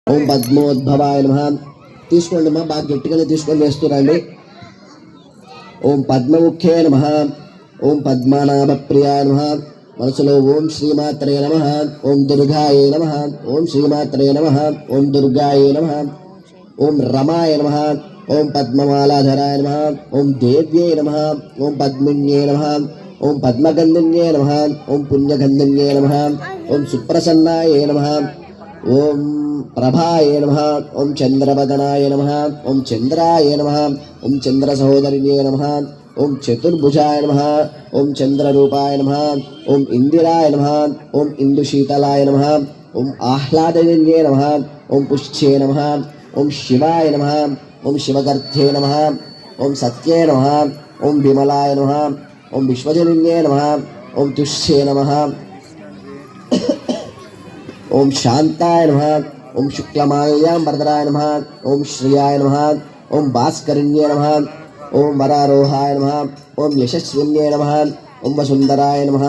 ఓం పద్మోద్భవాయ నమః. తీసుకోండి అమ్మా, బాగా గట్టిగానే తీసుకొని వేస్తురండి. ఓం పద్మముఖ్యే నమః. ఓం పద్మనాభ ప్రియాయ నమః. మనసులో ఓం శ్రీమాత్రే నమః. ఓం దుర్గాయ నమః. ఓం శ్రీమాత్రే నమః. ఓం దుర్గాయ నమః. ఓం రమాయ నమః. ఓం పద్మమాలాధరాయ నమః. ఓం దేవ్యై నమః. ఓం పద్మిన్యే నమః. ఓం పద్మగంధిన్యే నమః. ఓం పుణ్యగంధిన్యే నమః. ఓం సుప్రసన్నాయ నమః. ఓం ప్రభాయ నమః. ఓం చంద్రవదనాయ నమః. ఓం చంద్రాయ నమః. ఓం చంద్ర సహోదరిణ్యే నమః. ఓం చతుర్భుజాయ నమః. ఓం చంద్రరూపాయ నమః. ఓం ఇందిరాయ నమః. ఓం ఇందుశీతలాయ నమః. ఓం ఆహ్లాదజన్యే నమః. ఓం పుష్యే నమః. ఓం శివాయ నమః. ఓం శివగర్థే నమః. ఓం సత్యే నమః. ఓం విమలాయ నమః. ఓం విశ్వజనిన్యే నమః. ఓం తుష్యే నమః. ఓం శాంతాయ నమః. ఓం శుక్లమాల్యాం వరదరాయ నమః. ఓం శ్రియాయ నమః. ఓం భాస్కరిణ్యే నమః. ఓం వరారోహాయ నమః. ఓం యశస్విన్యే నమః. ఓం వసుందరాయ నమః.